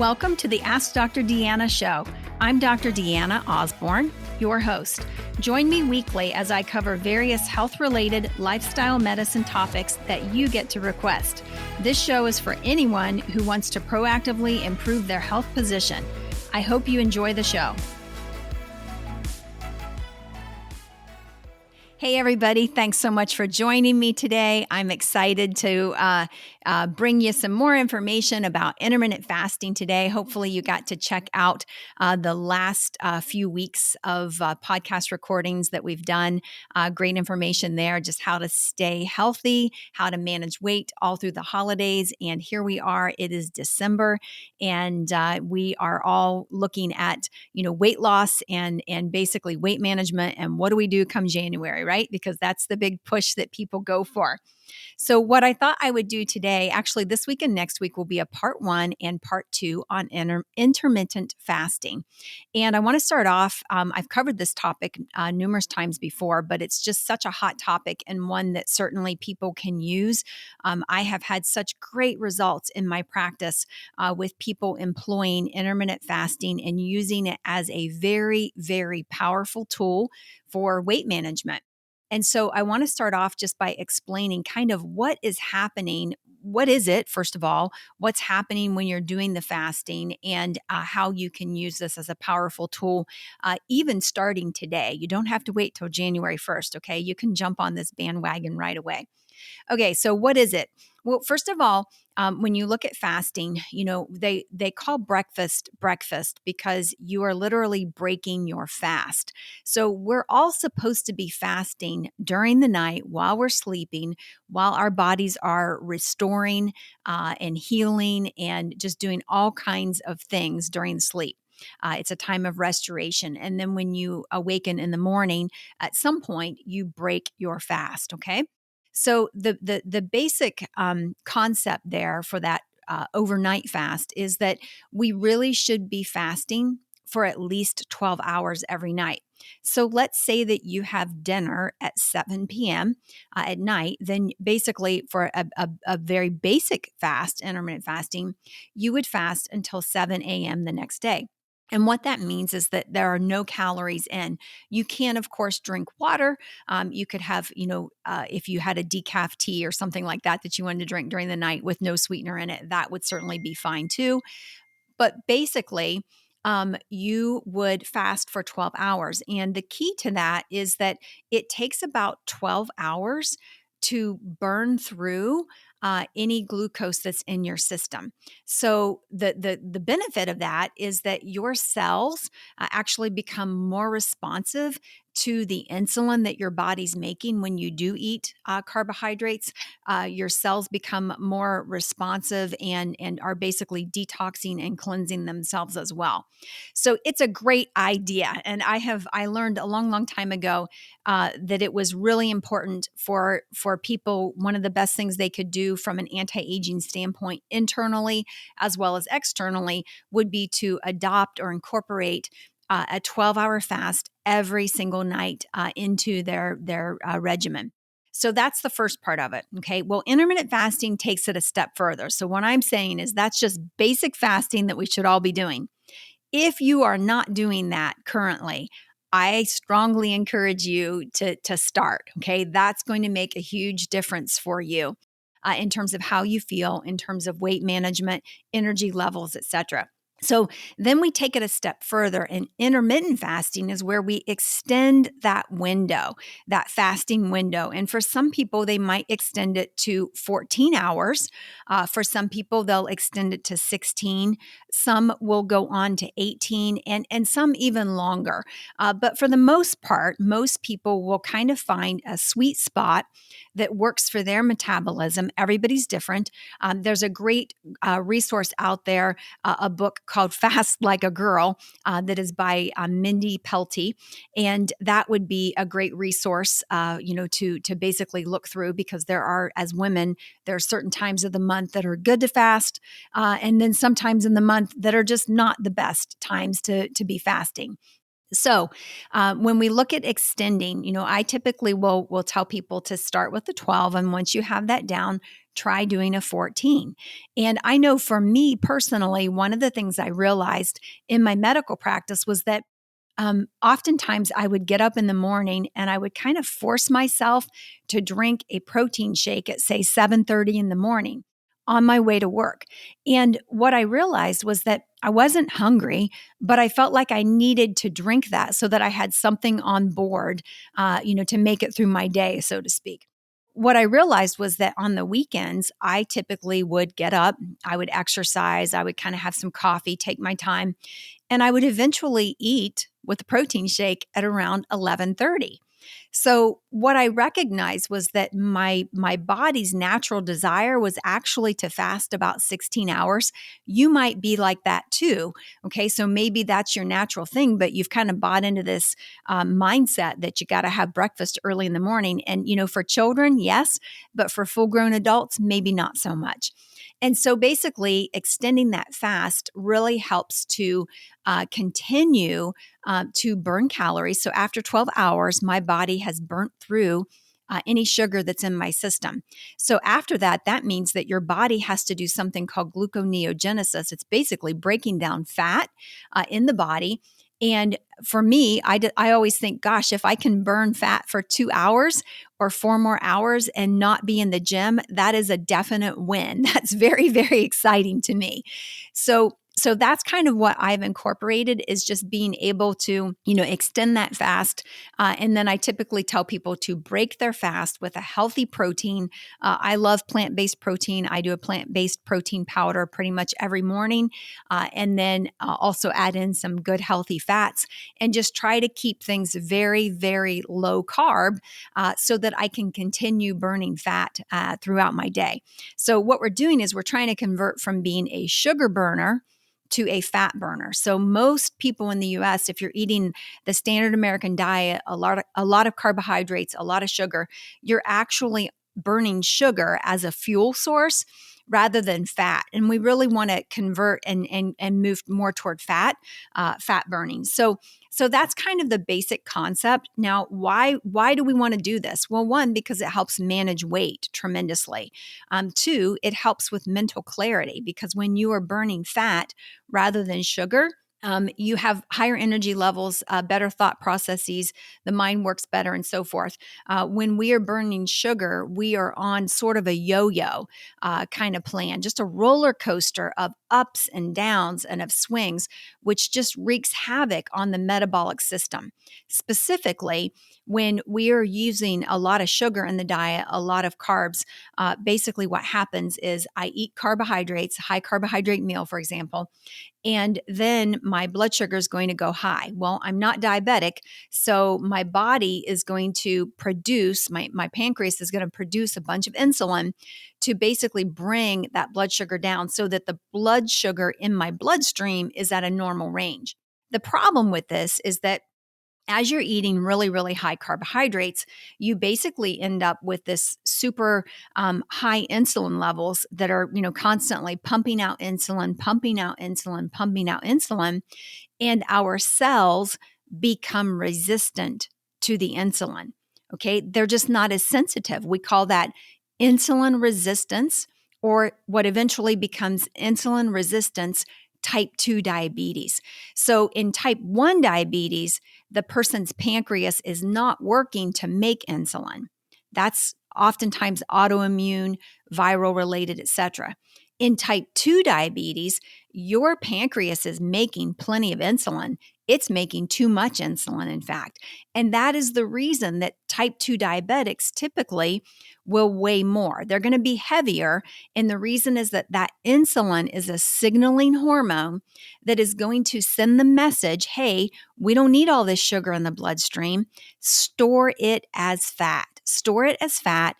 Welcome to the Ask Dr. Deanna show. I'm Dr. Deanna Osborne, your host. Join me weekly as I cover various health-related lifestyle medicine topics that you get to request. This show is for anyone who wants to proactively improve their health position. I hope you enjoy the show. Hey, everybody. Thanks so much for joining me today. I'm excited to bring you some more information about intermittent fasting today. Hopefully, you got to check out the last few weeks of podcast recordings that we've done. Great information there, just how to stay healthy, how to manage weight all through the holidays. And here we are. It is December, and we are all looking at weight loss and basically weight management. And what do we do come January, right? Because that's the big push that people go for. So what I thought I would do today, actually this week and next week will be a part 1 and part 2 on intermittent fasting. And I want to start off, I've covered this topic numerous times before, but it's just such a hot topic and one that certainly people can use. I have had such great results in my practice with people employing intermittent fasting and using it as a very, very powerful tool for weight management. And so I want to start off just by explaining kind of what is happening. What is it, first of all, what's happening when you're doing the fasting and how you can use this as a powerful tool, even starting today. You don't have to wait till January 1st, okay? You can jump on this bandwagon right away. Okay, so what is it? Well, first of all, when you look at fasting, they call breakfast because you are literally breaking your fast. So we're all supposed to be fasting during the night while we're sleeping, while our bodies are restoring and healing and just doing all kinds of things during sleep. It's a time of restoration. And then when you awaken in the morning, at some point, you break your fast, okay? So the basic concept there for that overnight fast is that we really should be fasting for at least 12 hours every night. So let's say that you have dinner at 7 p.m. At night, then basically for a very basic fast, intermittent fasting, you would fast until 7 a.m. the next day. And what that means is that there are no calories in. You can, of course, drink water. You could have, if you had a decaf tea or something like that you wanted to drink during the night with no sweetener in it, that would certainly be fine too. But basically, you would fast for 12 hours. And the key to that is that it takes about 12 hours to burn through any glucose that's in your system. So the benefit of that is that your cells actually become more responsive to the insulin that your body's making when you do eat carbohydrates. Your cells become more responsive and are basically detoxing and cleansing themselves as well. So it's a great idea. And I learned a long time ago that it was really important for people. One of the best things they could do from an anti-aging standpoint internally as well as externally would be to adopt or incorporate a 12-hour fast every single night into their regimen. So that's the first part of it. Okay. Well, intermittent fasting takes it a step further. So what I'm saying is that's just basic fasting that we should all be doing. If you are not doing that currently, I strongly encourage you to start. Okay. That's going to make a huge difference for you in terms of how you feel, in terms of weight management, energy levels, etc. So then we take it a step further, and intermittent fasting is where we extend that window, that fasting window. And for some people, they might extend it to 14 hours. For some people, they'll extend it to 16. Some will go on to 18 and some even longer. But for the most part, most people will kind of find a sweet spot that works for their metabolism. Everybody's different. There's a great resource out there, a book called Fast Like a Girl that is by Mindy Pelty. And that would be a great resource, to basically look through, because there are, as women, there are certain times of the month that are good to fast. And then sometimes in the month that are just not the best times to be fasting. So when we look at extending, I typically will tell people to start with the 12. And once you have that down, try doing a 14. And I know for me personally, one of the things I realized in my medical practice was that oftentimes I would get up in the morning and I would kind of force myself to drink a protein shake at say 7:30 in the morning on my way to work. And what I realized was that I wasn't hungry, but I felt like I needed to drink that so that I had something on board, to make it through my day, so to speak. What I realized was that on the weekends, I typically would get up, I would exercise, I would kind of have some coffee, take my time, and I would eventually eat with a protein shake at around 11:30. So what I recognized was that my body's natural desire was actually to fast about 16 hours. You might be like that too. Okay, so maybe that's your natural thing, but you've kind of bought into this mindset that you got to have breakfast early in the morning. And for children, yes, but for full-grown adults, maybe not so much. And so basically, extending that fast really helps to continue to burn calories. So after 12 hours, my body has burnt through any sugar that's in my system. So after that, that means that your body has to do something called gluconeogenesis. It's basically breaking down fat in the body. And for me, I always think, gosh, if I can burn fat for 2 hours or 4 more hours and not be in the gym, that is a definite win. That's very, very exciting to me. So that's kind of what I've incorporated is just being able to, extend that fast. And then I typically tell people to break their fast with a healthy protein. I love plant-based protein. I do a plant-based protein powder pretty much every morning. And then also add in some good healthy fats and just try to keep things very, very low carb so that I can continue burning fat throughout my day. So what we're doing is we're trying to convert from being a sugar burner to a fat burner. So most people in the US, if you're eating the standard American diet, a lot of carbohydrates, a lot of sugar, you're actually burning sugar as a fuel source rather than fat. And we really want to convert and move more toward fat burning. So that's kind of the basic concept. Now, why do we want to do this? Well, one, because it helps manage weight tremendously. Two, it helps with mental clarity because when you are burning fat rather than sugar, you have higher energy levels, better thought processes, the mind works better, and so forth. When we are burning sugar, we are on sort of a yo-yo kind of plan, just a roller coaster of ups and downs and of swings, which just wreaks havoc on the metabolic system. Specifically, when we are using a lot of sugar in the diet, a lot of carbs, basically what happens is I eat carbohydrates, high carbohydrate meal, for example, and then my blood sugar is going to go high. Well, I'm not diabetic, so my body is going to produce, my pancreas is going to produce a bunch of insulin to basically bring that blood sugar down so that the blood sugar in my bloodstream is at a normal range. The problem with this is that as you're eating really, really high carbohydrates, you basically end up with this super high insulin levels that are, constantly pumping out insulin, pumping out insulin, pumping out insulin, and our cells become resistant to the insulin. Okay, they're just not as sensitive. We call that insulin resistance, or what eventually becomes insulin resistance type 2 diabetes. So in type 1 diabetes, the person's pancreas is not working to make insulin. That's oftentimes autoimmune, viral related, etc. In type 2 diabetes, your pancreas is making plenty of insulin. It's making too much insulin, in fact. And that is the reason that type 2 diabetics typically will weigh more. They're going to be heavier. And the reason is that insulin is a signaling hormone that is going to send the message, hey, we don't need all this sugar in the bloodstream. Store it as fat. Store it as fat,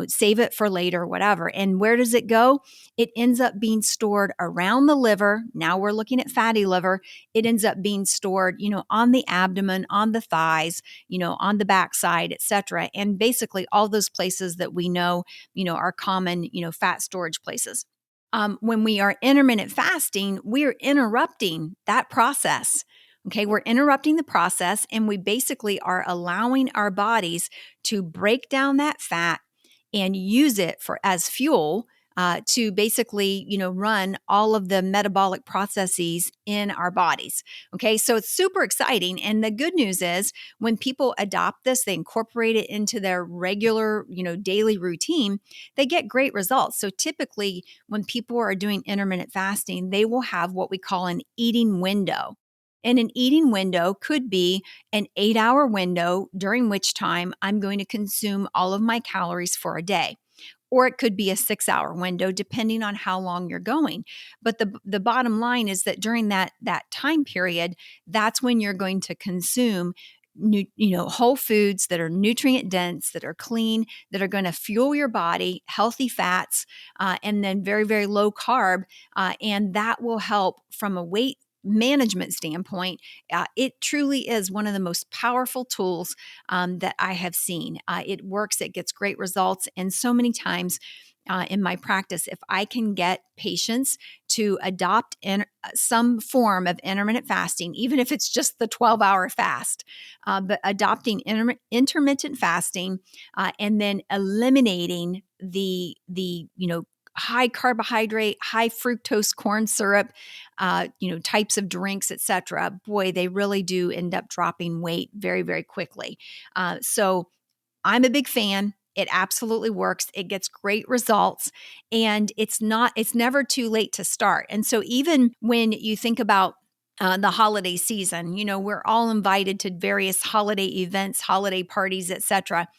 save it for later, whatever. And where does it go? It ends up being stored around the liver. Now we're looking at fatty liver. It ends up being stored, on the abdomen, on the thighs, on the backside, etc. And basically all those places that we know, are common, fat storage places. When we are intermittent fasting, we're interrupting that process. Okay, we're interrupting the process and we basically are allowing our bodies to break down that fat and use it as fuel to basically, run all of the metabolic processes in our bodies. Okay, so it's super exciting. And the good news is when people adopt this, they incorporate it into their regular, daily routine, they get great results. So typically, when people are doing intermittent fasting, they will have what we call an eating window. And an eating window could be an 8-hour window during which time I'm going to consume all of my calories for a day, or it could be a 6-hour window depending on how long you're going. But the bottom line is that during that time period, that's when you're going to consume whole foods that are nutrient dense, that are clean, that are going to fuel your body, healthy fats, and then very, very low carb. And that will help from a weight management standpoint. It truly is one of the most powerful tools that I have seen. It works, it gets great results. And so many times in my practice, if I can get patients to adopt some form of intermittent fasting, even if it's just the 12-hour fast, but adopting intermittent fasting and then eliminating the high carbohydrate, high fructose corn syrup, types of drinks, etc. Boy, they really do end up dropping weight very, very quickly. So I'm a big fan. It absolutely works. It gets great results, and it's never too late to start. And so even when you think about the holiday season, we're all invited to various holiday events, holiday parties, etc.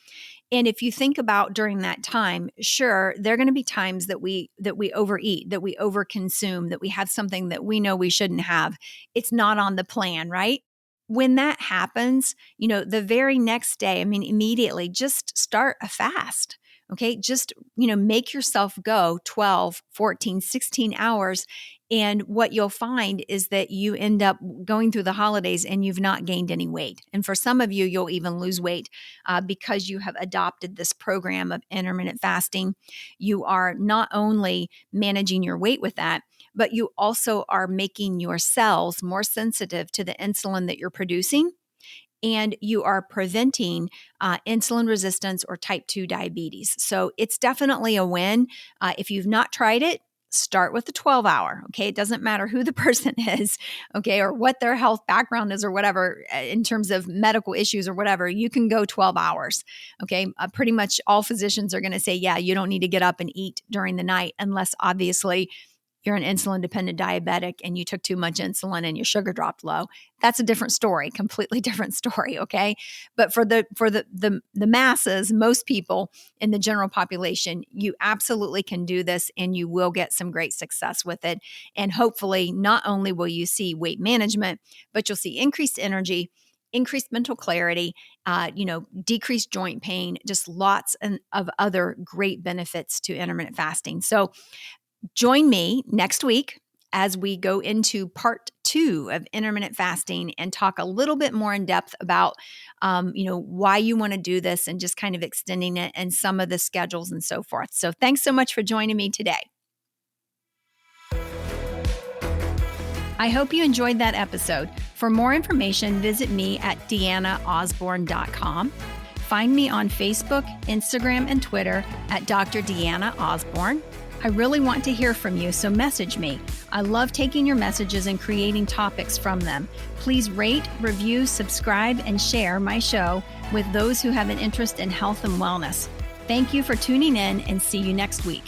And if you think about during that time, sure, there are going to be times that we overeat, that we overconsume, that we have something that we know we shouldn't have. It's not on the plan, right? When that happens, the very next day, immediately just start a fast. Okay. Just, make yourself go 12, 14, 16 hours. And what you'll find is that you end up going through the holidays and you've not gained any weight. And for some of you, you'll even lose weight because you have adopted this program of intermittent fasting. You are not only managing your weight with that, but you also are making your cells more sensitive to the insulin that you're producing. And you are preventing insulin resistance or type 2 diabetes. So it's definitely a win. If you've not tried it, start with the 12-hour. Okay. It doesn't matter who the person is, okay, or what their health background is or whatever, in terms of medical issues or whatever, you can go 12 hours. Okay. Pretty much all physicians are going to say, yeah, you don't need to get up and eat during the night unless obviously you're an insulin dependent diabetic and you took too much insulin and your sugar dropped low. That's a different story, completely different story. Okay. But for the masses, most people in the general population, you absolutely can do this and you will get some great success with it. And hopefully not only will you see weight management, but you'll see increased energy, increased mental clarity, decreased joint pain, just lots of other great benefits to intermittent fasting. So join me next week as we go into part 2 of intermittent fasting and talk a little bit more in depth about, why you want to do this and just kind of extending it and some of the schedules and so forth. So thanks so much for joining me today. I hope you enjoyed that episode. For more information, visit me at deannaosborne.com. Find me on Facebook, Instagram, and Twitter at Dr. Deanna Osborne. I really want to hear from you, so message me. I love taking your messages and creating topics from them. Please rate, review, subscribe, and share my show with those who have an interest in health and wellness. Thank you for tuning in and see you next week.